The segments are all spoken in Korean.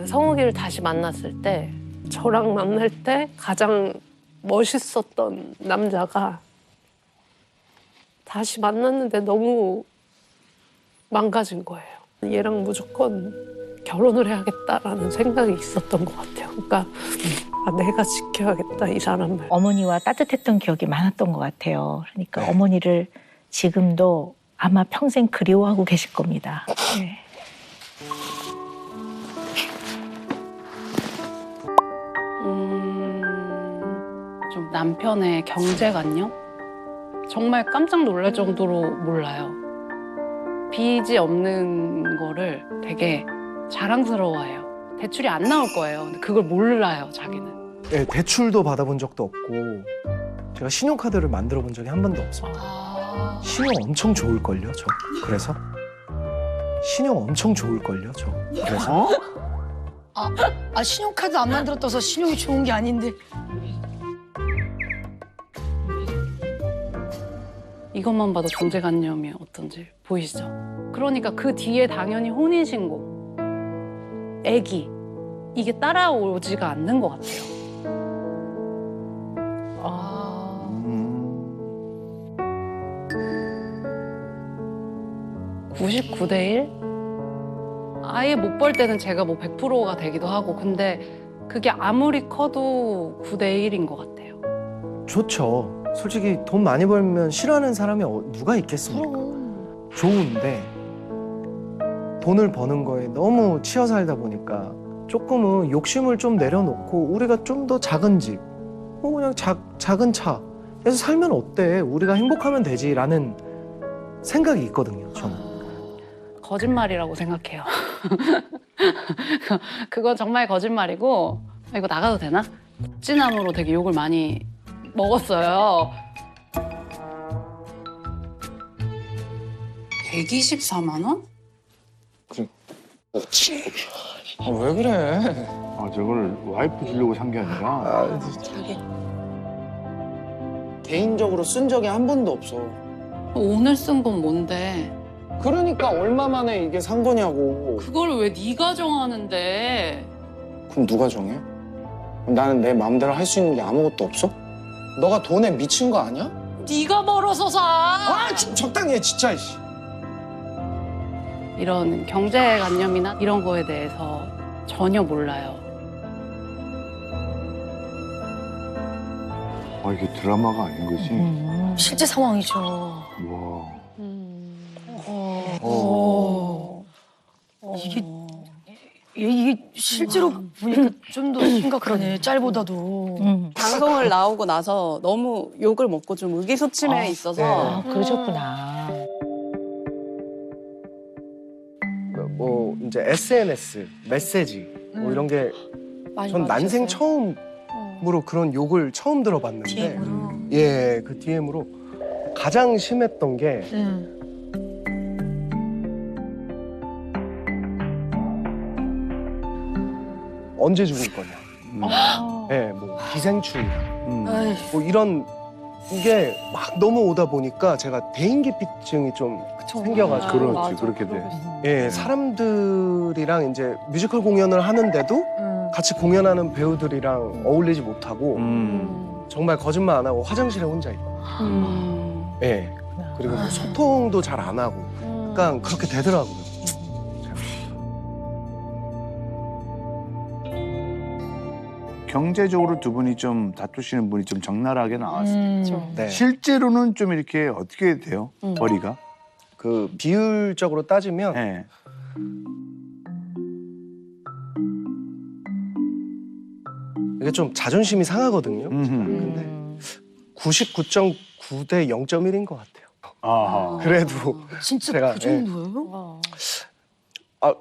성욱이를 다시 만났을 때 저랑 만날 때 가장 멋있었던 남자가 다시 만났는데 너무 망가진 거예요. 얘랑 무조건 결혼을 해야겠다라는 생각이 있었던 것 같아요. 그러니까 내가 지켜야겠다, 이 사람을. 어머니와 따뜻했던 기억이 많았던 것 같아요. 그러니까 네. 어머니를 지금도 아마 평생 그리워하고 계실 겁니다. 네. 좀 남편의 경제관념? 정말 깜짝 놀랄 정도로 몰라요. 빚이 없는 거를 되게 자랑스러워해요. 대출이 안 나올 거예요. 근데 그걸 몰라요, 자기는. 네, 대출도 받아본 적도 없고 제가 신용카드를 만들어 본 적이 한 번도 없습니다. 신용 엄청 좋을걸요, 저. 그래서? 신용 엄청 좋을걸요, 저. 그래서? 신용카드 안 만들었다서 신용이 좋은 게 아닌데. 이것만 봐도 경제관념이 어떤지 보이시죠? 그러니까 그 뒤에 당연히 혼인신고, 애기, 이게 따라오지가 않는 것 같아요. 99대 1? 아예 못 벌 때는 제가 뭐 100%가 되기도 하고, 근데 그게 아무리 커도 9대 1인 것 같아요. 좋죠. 솔직히 돈 많이 벌면 싫어하는 사람이 누가 있겠습니까? 좋은데 돈을 버는 거에 너무 치여 살다 보니까 조금은 욕심을 좀 내려놓고 우리가 좀 더 작은 집, 뭐 그냥 작은 차에서 살면 어때? 우리가 행복하면 되지라는 생각이 있거든요, 저는. 거짓말이라고 생각해요. 그건 정말 거짓말이고. 이거 나가도 되나? 묵지나무로 되게 욕을 많이 먹었어요. 124만 원? 왜 그래? 저걸 와이프 주려고 산 게 아니라 자기 개인적으로 쓴 적이 한 번도 없어. 오늘 쓴 건 뭔데? 그러니까 얼마 만에 이게 산 거냐고. 그걸 왜 네가 정하는데? 그럼 누가 정해? 그럼 나는 내 마음대로 할 수 있는 게 아무것도 없어? 너가 돈에 미친 거 아니야? 네가 벌어서 사! 적당히 해, 진짜. 이런 경제관념이나 이런 거에 대해서 전혀 몰라요. 이게 드라마가 아닌 거지? 실제 상황이죠. 와. 이게 실제로 보니까 좀 더 심각하네. 짤보다도. 방송을 나오고 나서 너무 욕을 먹고 좀 의기소침해 있어서. 그러셨구나. 뭐 이제 SNS, 메시지 뭐 이런 게 전 난생 처음으로 그런 욕을 처음 들어봤는데 DM으로. 예, 그 DM으로 가장 심했던 게 언제 죽을 거냐. 예, 뭐 기생충, 뭐 이런 게 막 넘어오다 보니까 제가 대인기피증이 좀 생겨가지고. 그렇지, 그렇게 돼. 예, 사람들이랑 이제 뮤지컬 공연을 하는데도 같이 공연하는 배우들이랑 어울리지 못하고 정말 거짓말 안 하고 화장실에 혼자 있고. 예, 그리고 뭐 소통도 잘 안 하고 약간 그렇게 되더라고요. 경제적으로 두 분이 좀 다투시는 분이 좀 적나라하게 나왔어요. 네. 실제로는 좀 이렇게 어떻게 돼요? 벌이가? 그 비율적으로 따지면 네. 이게 좀 자존심이 상하거든요. 근데 99.9대 0.1인 것 같아요. 아하. 그래도 진짜 제가, 그 정도예요?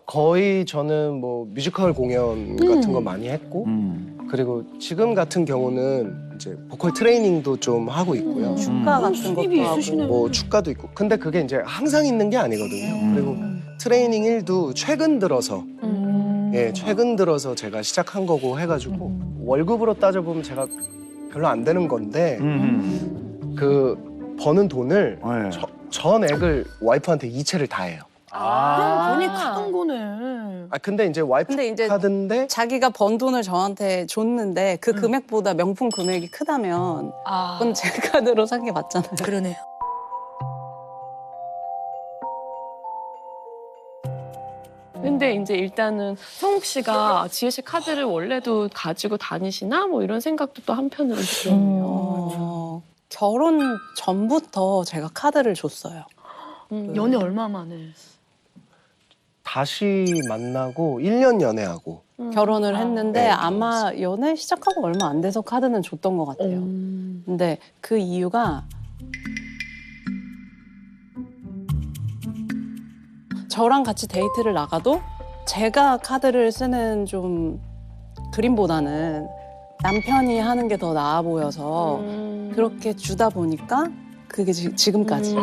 거의 저는 뭐 뮤지컬 공연 같은 거 많이 했고 그리고 지금 같은 경우는 이제 보컬 트레이닝도 좀 하고 있고요. 축가 같은 수입이 것도 있으시네. 하고. 뭐 축가도 있고. 근데 그게 이제 항상 있는 게 아니거든요. 그리고 트레이닝 일도 최근 들어서 예, 최근 들어서 제가 시작한 거고 해가지고 월급으로 따져보면 제가 별로 안 되는 건데 그 버는 돈을 네. 전액을 와이프한테 이체를 다 해요. 그럼 본인 카드인 거네. 아 근데 이제 와이프 근데 이제 카드인데 자기가 번 돈을 저한테 줬는데 그 금액보다 명품 금액이 크다면 그건 제 카드로 산 게 맞잖아요. 그러네요. 근데 이제 일단은 성욱 씨가 지혜 씨 카드를 원래도 가지고 다니시나 뭐 이런 생각도 또 한편으로 들어요. 결혼 전부터 제가 카드를 줬어요. 연애 얼마 만에? 다시 만나고 1년 연애하고 결혼을 했는데 네, 아마 연애 시작하고 얼마 안 돼서 카드는 줬던 것 같아요. 근데 그 이유가 저랑 같이 데이트를 나가도 제가 카드를 쓰는 좀 그림보다는 남편이 하는 게 더 나아 보여서 그렇게 주다 보니까 그게 지금까지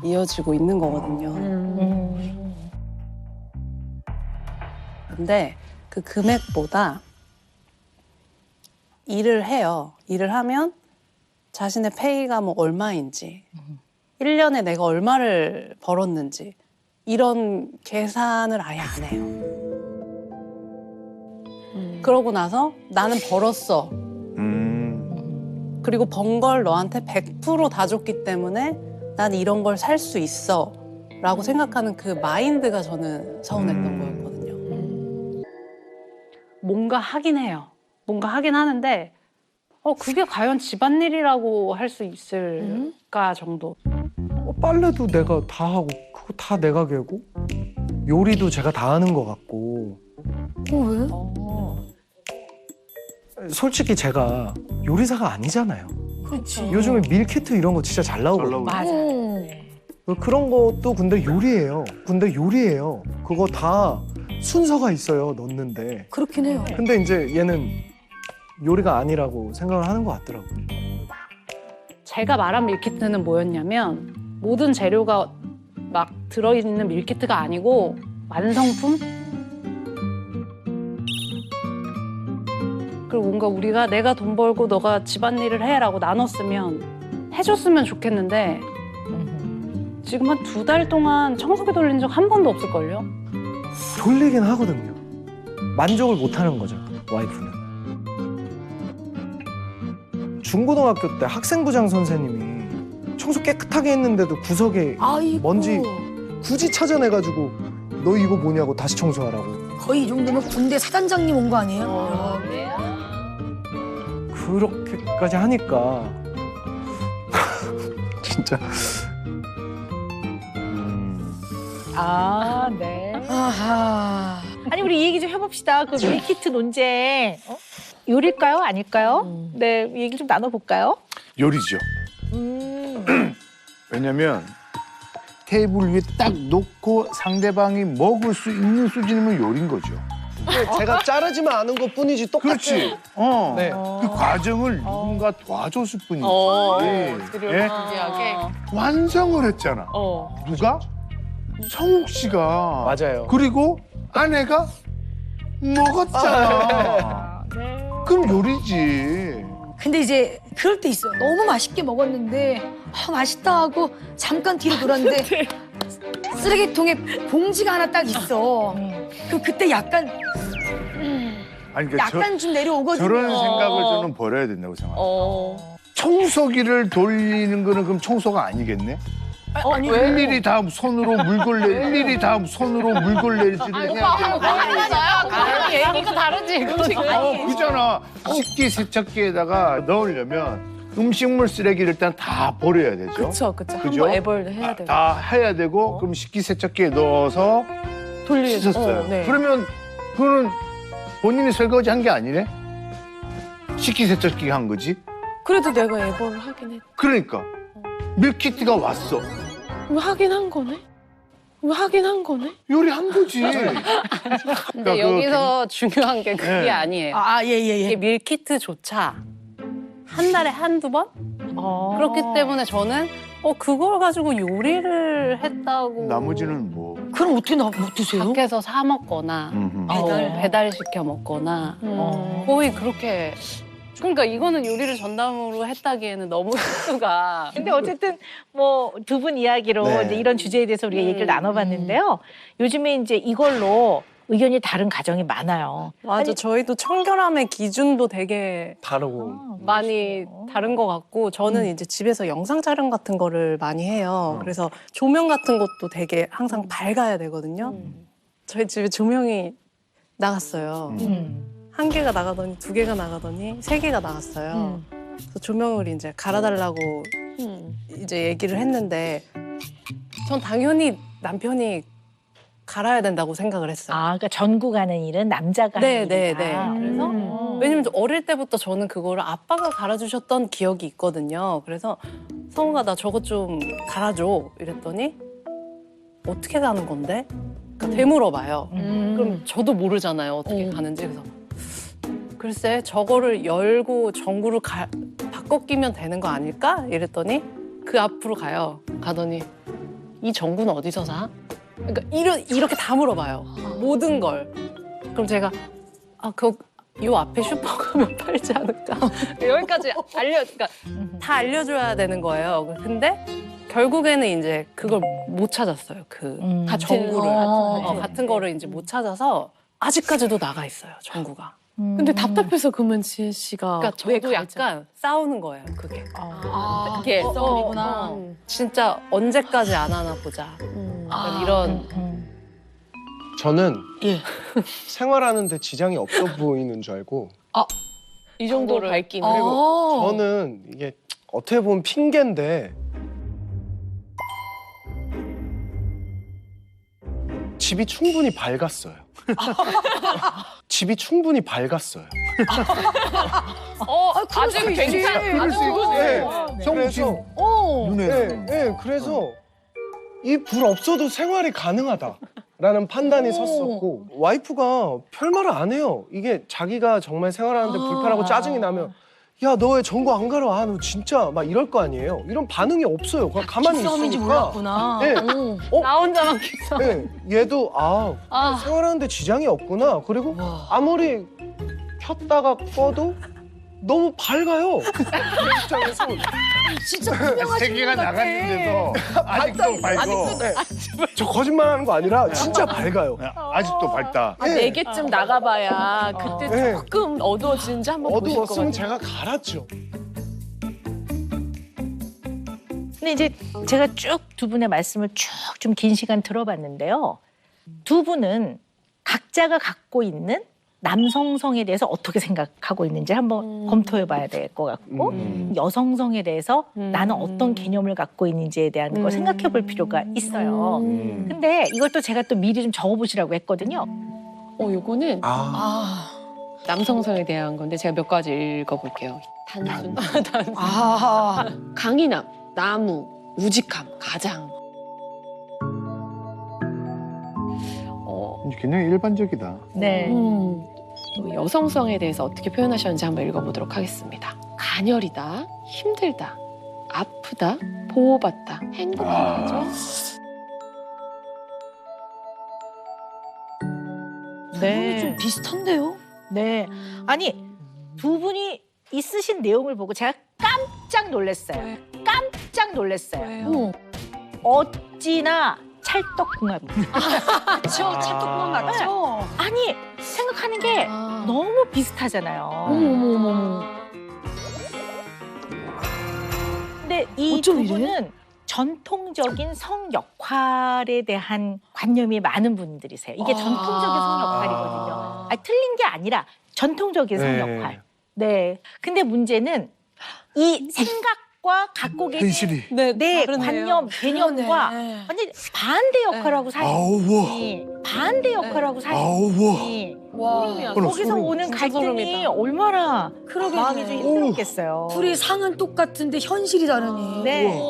이어지고 있는 거거든요. 근데 그 금액보다 일을 해요. 일을 하면 자신의 페이가 뭐 얼마인지, 1년에 내가 얼마를 벌었는지 이런 계산을 아예 안 해요. 그러고 나서 나는 벌었어. 그리고 번 걸 너한테 100% 다 줬기 때문에 난 이런 걸 살 수 있어 라고 생각하는 그 마인드가 저는 서운했던 거였거든요. 뭔가 하긴 해요. 뭔가 하긴 하는데 그게 과연 집안일이라고 할 수 있을까 정도. 빨래도 내가 다 하고 그거 다 내가 개고 요리도 제가 다 하는 것 같고 왜? 솔직히 제가 요리사가 아니잖아요. 그렇지. 요즘에 밀키트 이런 거 진짜 잘 나오거든요. 맞아. 그런 것도 근데 요리예요. 그거 다 순서가 있어요, 넣는데. 그렇긴 해요. 근데 이제 얘는 요리가 아니라고 생각을 하는 것 같더라고요. 제가 말한 밀키트는 뭐였냐면 모든 재료가 막 들어있는 밀키트가 아니고 완성품? 그리고 뭔가 우리가 내가 돈 벌고 너가 집안일을 해라고 나눴으면 해줬으면 좋겠는데 지금 한 2달 동안 청소기 돌린 적 한 번도 없을걸요? 돌리긴 하거든요. 만족을 못 하는 거죠, 와이프는. 중고등학교 때 학생부장 선생님이 청소 깨끗하게 했는데도 구석에 아이고. 먼지 굳이 찾아내가지고 너 이거 뭐냐고 다시 청소하라고. 거의 이 정도면 군대 사단장님 온 거 아니에요? 그렇게까지 하니까 진짜 아, 네. 아하. 아니 우리 이 얘기 좀 해봅시다. 그 밀키트 논쟁. 요리일까요? 아닐까요? 네, 얘기 좀 나눠볼까요? 요리죠. 왜냐면 테이블 위에 딱 놓고 상대방이 먹을 수 있는 수준이면 요리인 거죠. 제가 자르지만 않은 것 뿐이지 똑같아요. 그렇지. 네. 그 과정을 누군가 도와줬을 뿐이지. 재료를 준비하게. 완성을 했잖아. 누가? 성욱 씨가. 맞아요. 그리고 아내가 먹었잖아. 그럼 요리지. 근데 이제 그럴 때 있어요. 너무 맛있게 먹었는데 맛있다 하고 잠깐 뒤로 돌았는데 쓰레기통에 봉지가 하나 딱 있어. 그때 약간 아니, 그러니까 약간 좀 내려오거든요. 저런 생각을 저는 버려야 된다고 생각해요. 청소기를 돌리는 거는 그럼 청소가 아니겠네? 아니 일일이 다 손으로 물걸레, 일일이 다 손으로 물걸레질을 해야 돼. 얘기가 다르지. 그잖아. 식기세척기에다가 넣으려면 음식물 쓰레기를 일단 다 버려야 되죠. 그쵸. 그죠? 한번 애벌 해야 되고. 다 해야 되고 그럼 식기세척기에 넣어서 씻었어요. 네. 그러면 그거는 본인이 설거지 한 게 아니네? 식기세척기가 한 거지? 그래도 내가 애벌을 하긴 했. 그러니까 밀키트가 왔어. 왜 하긴 한 거네? 왜 하긴 한 거네? 요리한 거지. 근데 여기서 중요한 게 그게 네. 아니에요. 예예예. 이게 밀키트조차 한 달에 한두 번? 그렇기 때문에 저는 그걸 가지고 요리를 했다고 나머지는 뭐. 그럼 어떻게 못 드세요? 밖에서 사 먹거나 음흠. 배달시켜 먹거나 거의 그렇게 그러니까 이거는 요리를 전담으로 했다기에는 너무 횟수가. 근데 어쨌든 뭐 두 분 이야기로 네. 이제 이런 주제에 대해서 우리가 얘기를 나눠봤는데요. 요즘에 이제 이걸로 의견이 다른 가정이 많아요. 맞아. 저희도 청결함의 기준도 되게 다르고. 많이 다른 것 같고 저는 이제 집에서 영상 촬영 같은 거를 많이 해요. 그래서 조명 같은 것도 되게 항상 밝아야 되거든요. 저희 집에 조명이 나갔어요. 한 개가 나가더니 두 개가 나가더니 세 개가 나갔어요. 그래서 조명을 이제 갈아달라고 이제 얘기를 했는데 전 당연히 남편이 갈아야 된다고 생각을 했어요. 아, 그러니까 전구가는 일은 남자가 네, 하는 네, 일이다. 네. 그래서 왜냐면 어릴 때부터 저는 그거를 아빠가 갈아주셨던 기억이 있거든요. 그래서 성우가 나 저거 좀 갈아줘 이랬더니 어떻게 가는 건데? 그러니까 되물어봐요. 그럼 저도 모르잖아요 어떻게 가는지. 그래서 글쎄 저거를 열고 전구를 바꿔 끼면 되는 거 아닐까? 이랬더니 그 앞으로 가요. 가더니 이 전구는 어디서 사? 그러니까 이렇게 다 물어봐요. 모든 걸. 그럼 제가 요 앞에 슈퍼 가면 팔지 않을까? 여기까지 그러니까 다 알려줘야 되는 거예요. 근데 결국에는 이제 그걸 못 찾았어요. 다 전구를 같은 거를 이제 못 찾아서 아직까지도 나가 있어요. 전구가. 근데 답답해서 그러면 지혜 씨가 그러니까 저도 약간 싸우는 거예요. 그게. 그게 싸움이구나. 진짜 언제까지 안 하나 보자. 약간 이런. 저는 생활하는데 지장이 없어 보이는 줄 알고. 이 정도로 밝기는. 그리고 저는 이게 어떻게 보면 핑계인데 집이 충분히 밝았어요. 집이 충분히 밝았어요. 아주 괜찮아. 아주 네. 성우 지금 눈에 그래서 이 불 없어도 생활이 가능하다라는 판단이 섰었고 와이프가 별말을 안 해요. 이게 자기가 정말 생활하는데 불편하고 짜증이 나면 야, 너 왜 전구 안 갈아? 아, 너 진짜 막 이럴 거 아니에요. 이런 반응이 없어요. 그냥 가만히 싸움인지 있으니까. 몰랐구나. 네. 나 혼자만 기싸. 네. 얘도 생활하는데 지장이 없구나. 그리고 아무리 켰다가 꺼도 너무 밝아요. 내 입장에서. 진짜 투명하신 세계가 분 같아. 나갔는데도 아직도 밝고 네. 저 거짓말하는 거 아니라 진짜 밝아요. 아직도 밝다. 네 개쯤 나가봐야 그때 네. 조금 어두워지는지 한번 보실 것 어두웠으면 같아요. 제가 갈았죠. 근데 이제 제가 쭉 두 분의 말씀을 쭉 좀 긴 시간 들어봤는데요. 두 분은 각자가 갖고 있는 남성성에 대해서 어떻게 생각하고 있는지 한번 검토해봐야 될 것 같고 여성성에 대해서 나는 어떤 개념을 갖고 있는지에 대한 걸 생각해볼 필요가 있어요. 근데 이것도 제가 또 미리 좀 적어보시라고 했거든요. 요거는 아. 남성성에 대한 건데 제가 몇 가지 읽어볼게요. 단순, 강인함, 나무, 우직함, 가장. 굉장히 일반적이다. 네. 또 여성성에 대해서 어떻게 표현하셨는지 한번 읽어보도록 하겠습니다. 가녀리다, 힘들다, 아프다, 보호받다, 행복하죠. 네. 좀 비슷한데요? 네. 아니, 두 분이 있으신 내용을 보고 제가 깜짝 놀랐어요. 깜짝 놀랐어요. 어찌나 찰떡궁합이에요. 저 찰떡궁합 맞죠? 아니, 생각하는 게 너무 비슷하잖아요. 어머머머. 근데 이 어쩜 두 이래? 분은 전통적인 성 역할에 대한 관념이 많은 분들이세요. 이게 전통적인 성 역할이거든요. 틀린 게 아니라 전통적인 성 네. 역할. 네. 근데 문제는 이 생각과 갖고 계신 현실이. 내 다르네요. 관념, 개념과 그러네. 완전 반대 역할하고 사시니 반대 역할하고 사시니 와. 거기서 오는 갈등이 소름이다. 얼마나 그러겠네. 마음이 좀 힘들었겠어요. 둘이 상은 똑같은데 현실이 다르니. 네.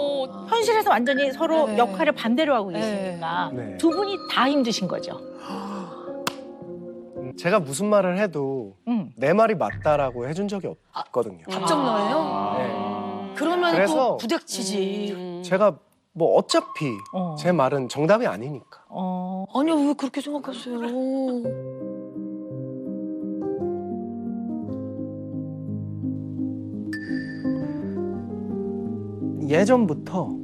현실에서 완전히 서로 네. 역할을 반대로 하고 계시니까 네. 두 분이 다 힘드신 거죠. 제가 무슨 말을 해도 내 말이 맞다라고 해준 적이 없거든요. 답정너예요? 네. 그러면 그래서- 또 부닥치지. 제가 뭐 어차피 제 말은 정답이 아니니까. 아니요, 왜 그렇게 생각했어요? 예전부터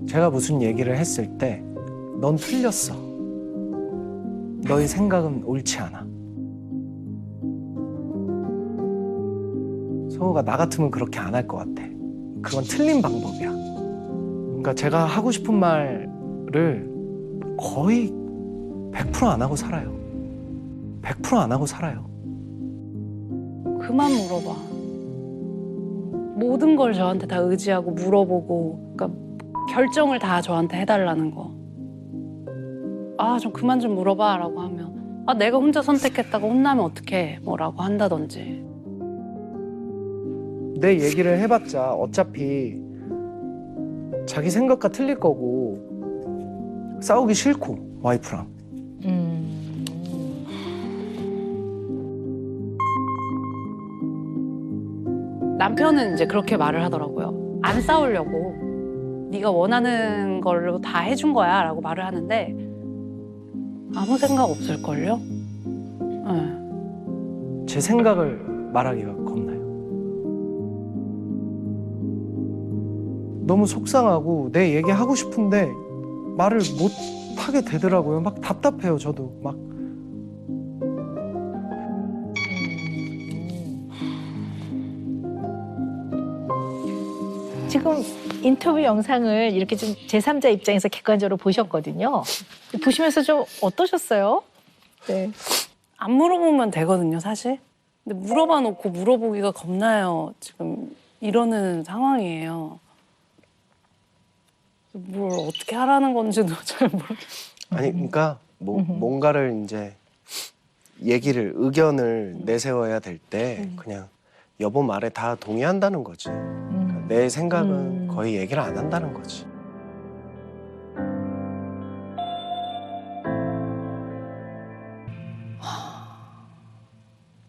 제가 무슨 얘기를 했을 때 넌 틀렸어. 너의 생각은 옳지 않아. 성우가 나 같으면 그렇게 안 할 것 같아. 그건 틀린 방법이야. 그러니까 제가 하고 싶은 말을 거의 100% 안 하고 살아요. 100% 안 하고 살아요. 그만 물어봐. 모든 걸 저한테 다 의지하고 물어보고, 그러니까 결정을 다 저한테 해달라는 거. 아, 좀 그만 좀 물어봐라고 하면, 아, 내가 혼자 선택했다고 혼나면 어떡해, 뭐라고 한다든지. 내 얘기를 해봤자 어차피 자기 생각과 틀릴 거고 싸우기 싫고 와이프랑. 남편은 이제 그렇게 말을 하더라고요. 안 싸우려고. 네가 원하는 걸로 다 해준 거야 라고 말을 하는데 아무 생각 없을걸요? 네. 제 생각을 말하기가 겁나요. 너무 속상하고 내 얘기 하고 싶은데 말을 못 하게 되더라고요. 막 답답해요, 저도 막. 지금 인터뷰 영상을 이렇게 좀 제3자 입장에서 객관적으로 보셨거든요. 보시면서 좀 어떠셨어요? 네. 안 물어보면 되거든요, 사실. 근데 물어봐 놓고 물어보기가 겁나요. 지금 이러는 상황이에요. 뭘 어떻게 하라는 건지도 잘 모르겠어요. 아니 그러니까 뭔가를 이제 의견을 내세워야 될 때 그냥 여보 말에 다 동의한다는 거지. 그러니까 내 생각은 거의 얘기를 안 한다는 거지.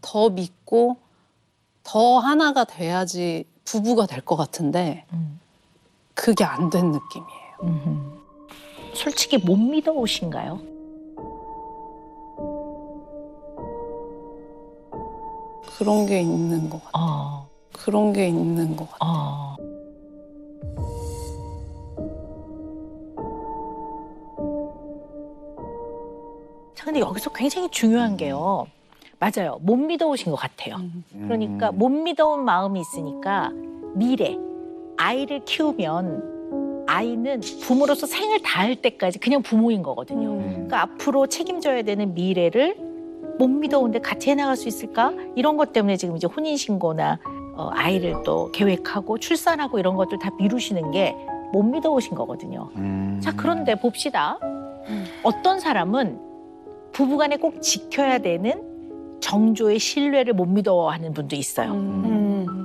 더 믿고 더 하나가 돼야지 부부가 될 것 같은데 그게 안 된 느낌이에요. 솔직히 못 믿어오신가요? 그런 게 있는 것 같아요. 그런 게 있는 것 같아요. 자, 근데 여기서 굉장히 중요한 게요. 맞아요. 못 믿어오신 것 같아요. 그러니까 못 믿어온 마음이 있으니까 미래, 아이를 키우면 아이는 부모로서 생을 다할 때까지 그냥 부모인 거거든요. 그러니까 앞으로 책임져야 되는 미래를 못 믿어오는데 같이 해나갈 수 있을까? 이런 것 때문에 지금 이제 혼인신고나 아이를 또 계획하고 출산하고 이런 것들 다 미루시는 게 못 믿어오신 거거든요. 자, 그런데 봅시다. 어떤 사람은 부부간에 꼭 지켜야 되는 정조의 신뢰를 못 믿어하는 분도 있어요.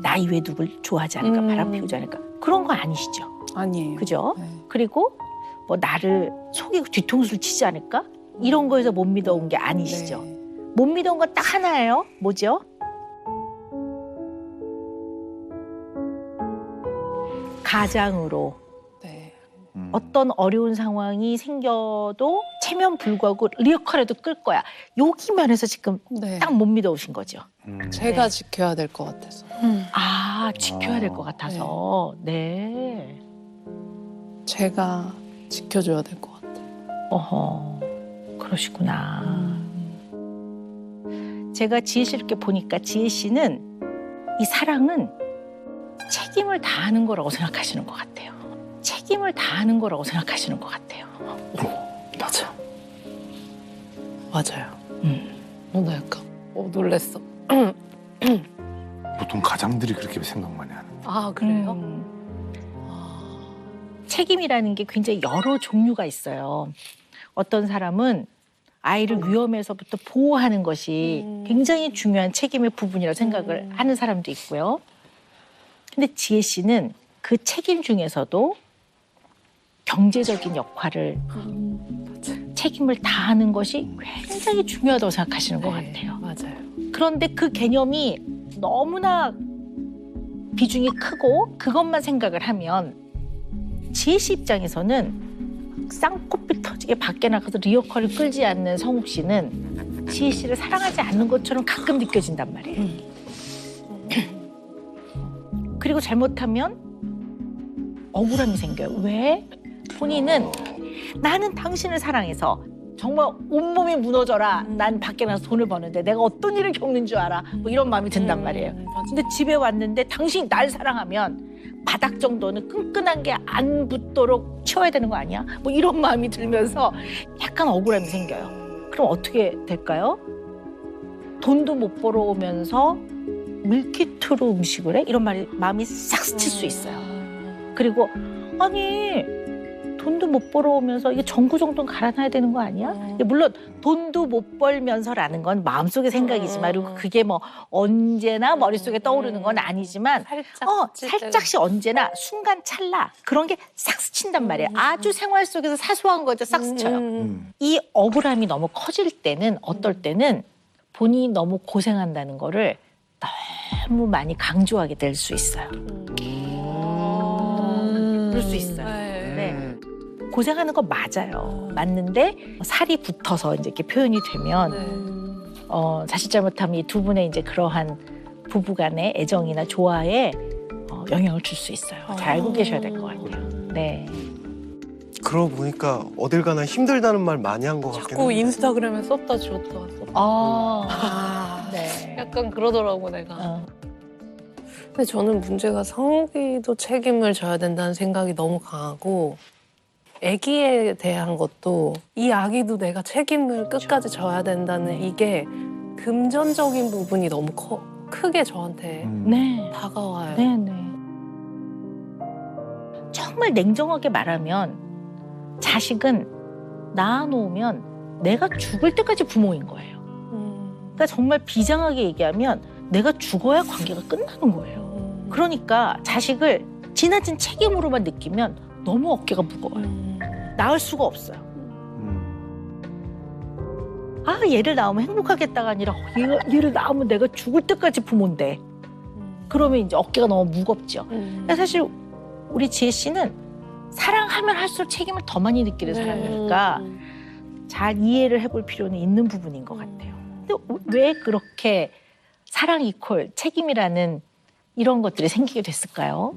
나 이외에 누굴 좋아하지 않을까, 바람피우지 않을까. 그런 거 아니시죠? 아니에요. 그죠? 네. 그리고 뭐 나를 속이고 뒤통수를 치지 않을까? 이런 거에서 못 믿어온 게 아니시죠? 네. 못 믿어온 건 딱 하나예요. 뭐죠? 가장으로 네. 어떤 어려운 상황이 생겨도 체면 불구하고 리어카라도 끌 거야. 여기 면에서 지금 네. 딱 못 믿어오신 거죠. 제가 지켜야 될 것 같아서. 아, 지켜야 될 것 같아서. 네. 제가 지켜줘야 될 것 같아요. 어허, 그러시구나. 제가 지혜 씨 이렇게 보니까 지혜 씨는 이 사랑은 책임을 다하는 거라고 생각하시는 것 같아요. 책임을 다하는 거라고 생각하시는 것 같아요. 맞아. 맞아요. 나 약간 놀랬어. 보통 가장들이 그렇게 생각 많이 하는. 아, 그래요? 책임이라는 게 굉장히 여러 종류가 있어요. 어떤 사람은 아이를 위험에서부터 보호하는 것이 굉장히 중요한 책임의 부분이라고 생각을 하는 사람도 있고요. 근데 지혜 씨는 그 책임 중에서도 경제적인 역할을 책임을 다하는 것이 굉장히 중요하다고 생각하시는 것 같아요. 맞아요. 그런데 그 개념이 너무나 비중이 크고 그것만 생각을 하면 지혜 씨 입장에서는 쌍꺼풀 터지게 밖에 나가서 리어카를 끌지 않는 성욱 씨는 지혜 씨를 사랑하지 않는 것처럼 가끔 느껴진단 말이에요. 그리고 잘못하면 억울함이 생겨요. 왜? 본인은 나는 당신을 사랑해서 정말 온몸이 무너져라. 난 밖에 나가서 돈을 버는데 내가 어떤 일을 겪는 줄 알아. 뭐 이런 마음이 든단 말이에요. 근데 집에 왔는데 당신이 날 사랑하면 바닥 정도는 끈끈한 게 안 붙도록 치워야 되는 거 아니야? 뭐 이런 마음이 들면서 약간 억울함이 생겨요. 그럼 어떻게 될까요? 돈도 못 벌어오면서 밀키트로 음식을 해? 이런 마음이 싹 스칠 수 있어요. 그리고 아니 돈도 못 벌어오면서 이게 전구 정도는 갈아놔야 되는 거 아니야? 물론 돈도 못 벌면서라는 건 마음속의 생각이지만 그리고 그게 뭐 언제나 머릿속에 떠오르는 건 아니지만 살짝씩 언제나 순간 찰나 그런 게 싹 스친단 말이에요. 아주 생활 속에서 사소한 거죠. 싹 스쳐요. 이 억울함이 너무 커질 때는 어떨 때는 본인이 너무 고생한다는 거를 너무 많이 강조하게 될 수 있어요. 그럴 수 있어요. 네. 고생하는 거 맞아요. 맞는데 살이 붙어서 이제 이렇게 표현이 되면 자칫 잘못하면 이 두 분의 이제 그러한 부부간의 애정이나 조화에 영향을 줄 수 있어요. 잘 알고 계셔야 될 것 같아요. 네. 그러고 보니까 어딜 가나 힘들다는 말 많이 한 것 같긴 자꾸 한데. 인스타그램에 썼다 지웠다 썼다. 네. 약간 그러더라고 내가. 근데 저는 문제가 성욱이도 책임을 져야 된다는 생각이 너무 강하고 아기에 대한 것도 이 아기도 내가 책임을 끝까지 져야 된다는 이게 금전적인 부분이 너무 크게 저한테 네. 다가와요. 네네. 정말 냉정하게 말하면 자식은 낳아놓으면 내가 죽을 때까지 부모인 거예요. 그러니까 정말 비장하게 얘기하면 내가 죽어야 관계가 끝나는 거예요. 그러니까 자식을 지나친 책임으로만 느끼면 너무 어깨가 무거워요. 낳을 수가 없어요. 아 얘를 낳으면 행복하겠다가 아니라 얘를 낳으면 내가 죽을 때까지 부모인데 그러면 이제 어깨가 너무 무겁죠. 근데 사실 우리 지혜 씨는 사랑하면 할수록 책임을 더 많이 느끼는 사람이니까 잘 이해를 해볼 필요는 있는 부분인 것 같아요. 근데 왜 그렇게 사랑 이퀄 책임이라는 이런 것들이 생기게 됐을까요?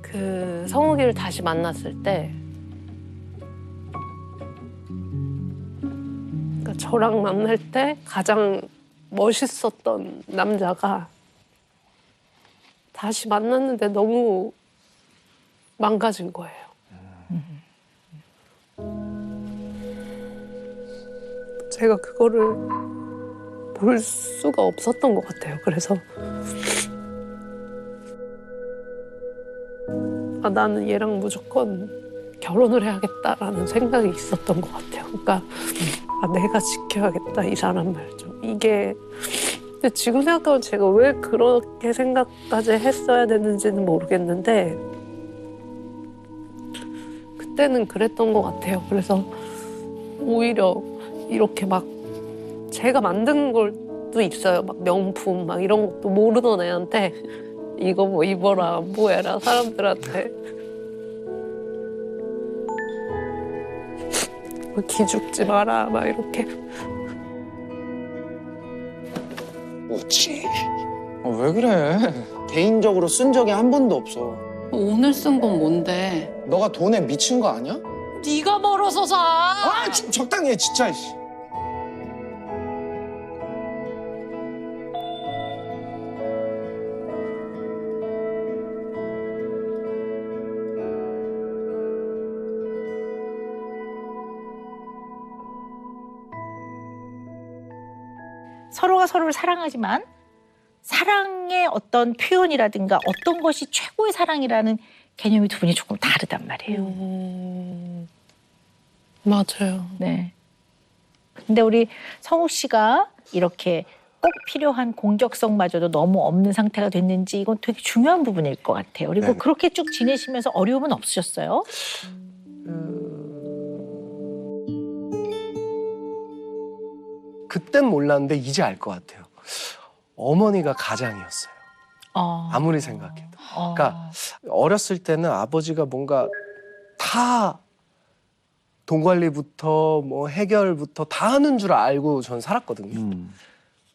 그 성욱이를 다시 만났을 때 그러니까 저랑 만날 때 가장 멋있었던 남자가 다시 만났는데 너무 망가진 거예요. 제가 그거를 볼 수가 없었던 것 같아요. 그래서 나는 얘랑 무조건 결혼을 해야겠다라는 생각이 있었던 것 같아요. 그러니까 내가 지켜야겠다 이 사람을 좀 이게 근데 지금 생각하면 제가 왜 그렇게 생각까지 했어야 됐는지는 모르겠는데 그때는 그랬던 것 같아요. 그래서 오히려 이렇게 막 제가 만든 것도 있어요. 막 명품 막 이런 것도 모르던 애한테 이거 뭐 입어라 뭐 해라 사람들한테 뭐 기죽지 마라 막 이렇게 뭐지? 왜 그래? 개인적으로 쓴 적이 한 번도 없어. 오늘 쓴 건 뭔데? 너가 돈에 미친 거 아니야? 네가 멀어서 사. 아, 적당히 해, 진짜. 서로가 서로를 사랑하지만 사랑의 어떤 표현이라든가 어떤 것이 최고의 사랑이라는 개념이 두 분이 조금 다르단 말이에요. 맞아요. 네. 근데 우리 성욱 씨가 이렇게 꼭 필요한 공격성마저도 너무 없는 상태가 됐는지 이건 되게 중요한 부분일 것 같아요. 그리고 네. 그렇게 쭉 지내시면서 어려움은 없으셨어요? 그땐 몰랐는데 이제 알 것 같아요. 어머니가 가장이었어요. 아무리 생각해도. 그러니까 어렸을 때는 아버지가 뭔가 다 돈 관리부터 뭐 해결부터 다 하는 줄 알고 전 살았거든요.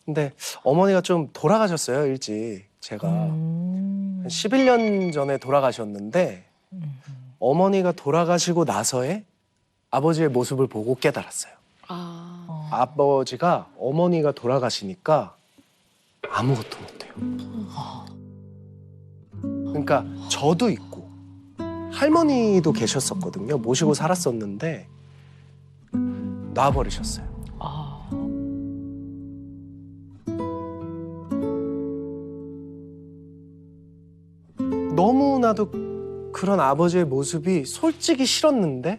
근데 어머니가 좀 돌아가셨어요, 일찍. 제가 한 11년 전에 돌아가셨는데 어머니가 돌아가시고 나서에 아버지의 모습을 보고 깨달았어요. 아버지가 어머니가 돌아가시니까 아무것도 못해요. 그러니까 저도 있고 할머니도 계셨었거든요. 모시고 살았었는데 놔버리셨어요. 너무나도 그런 아버지의 모습이 솔직히 싫었는데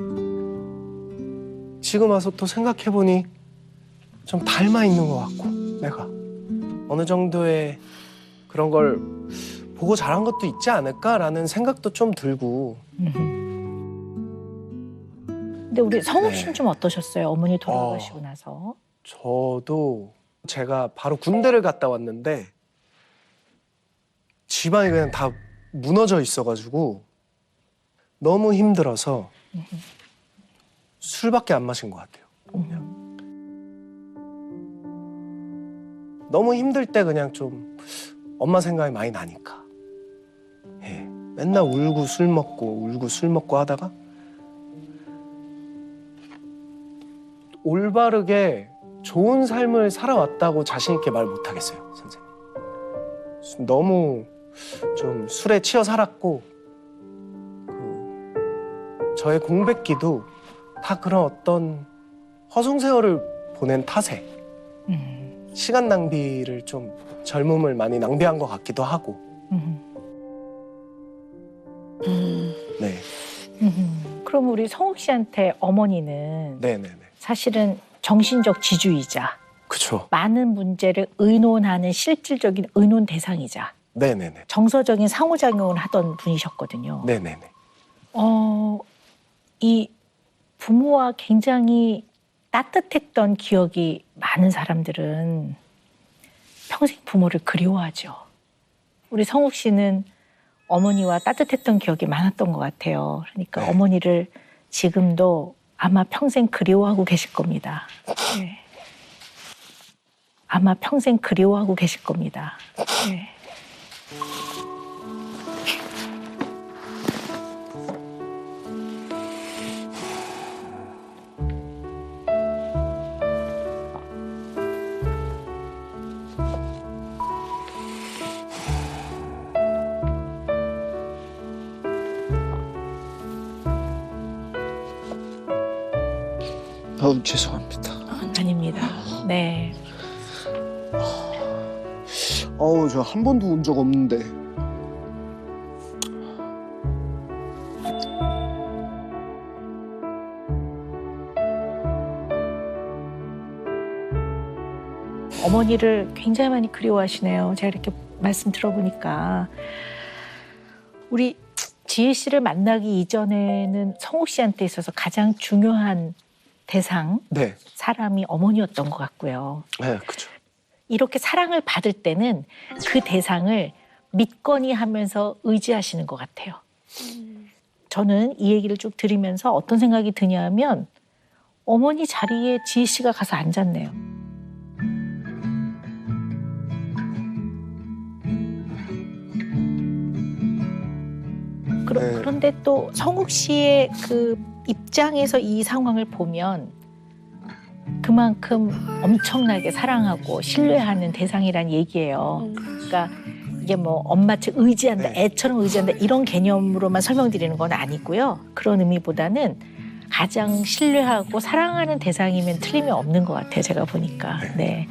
지금 와서 또 생각해보니 좀 닮아 있는 것 같고 내가 어느 정도의 그런 걸 보고 자란 것도 있지 않을까라는 생각도 좀 들고. 근데 우리 성욱 씨는 좀 어떠셨어요? 어머니 돌아가시고 나서. 저도 제가 바로 군대를 갔다 왔는데 집안이 그냥 다 무너져 있어가지고 너무 힘들어서 술밖에 안 마신 것 같아요. 그냥. 너무 힘들 때 그냥 좀 엄마 생각이 많이 나니까. 예, 맨날 울고 술 먹고 하다가 올바르게 좋은 삶을 살아왔다고 자신 있게 말 못하겠어요, 선생님. 너무 좀 술에 치여 살았고 저의 공백기도 다 그런 어떤 허송세월을 보낸 탓에 시간 낭비를 좀 젊음을 많이 낭비한 것 같기도 하고. 네. 그럼 우리 성욱 씨한테 어머니는 네네네. 사실은 정신적 지주이자 그쵸. 많은 문제를 의논하는 실질적인 의논 대상이자 네네네. 정서적인 상호작용을 하던 분이셨거든요. 네네네. 이 부모와 굉장히 따뜻했던 기억이 많은 사람들은 평생 부모를 그리워하죠. 우리 성욱 씨는 어머니와 따뜻했던 기억이 많았던 것 같아요. 그러니까 네. 어머니를 지금도 아마 평생 그리워하고 계실 겁니다. 네. 아마 평생 그리워하고 계실 겁니다. 네. 죄송합니다. 아닙니다. 네. 저 한 번도 운 적 없는데. 어머니를 굉장히 많이 그리워하시네요. 제가 이렇게 말씀 들어보니까. 우리 지혜 씨를 만나기 이전에는 성욱 씨한테 있어서 가장 중요한 대상, 네. 사람이 어머니였던 것 같고요. 네, 그죠. 이렇게 사랑을 받을 때는 그 대상을 믿거니 하면서 의지하시는 것 같아요. 저는 이 얘기를 쭉 들으면서 어떤 생각이 드냐면 어머니 자리에 지혜 씨가 가서 앉았네요. 그런데 또 성욱 씨의 그 입장에서 이 상황을 보면 그만큼 엄청나게 사랑하고 신뢰하는 대상이란 얘기예요. 그러니까 이게 뭐 엄마 측 의지한다, 애처럼 의지한다 이런 개념으로만 설명드리는 건 아니고요. 그런 의미보다는 가장 신뢰하고 사랑하는 대상이면 틀림이 없는 것 같아요. 제가 보니까. 네.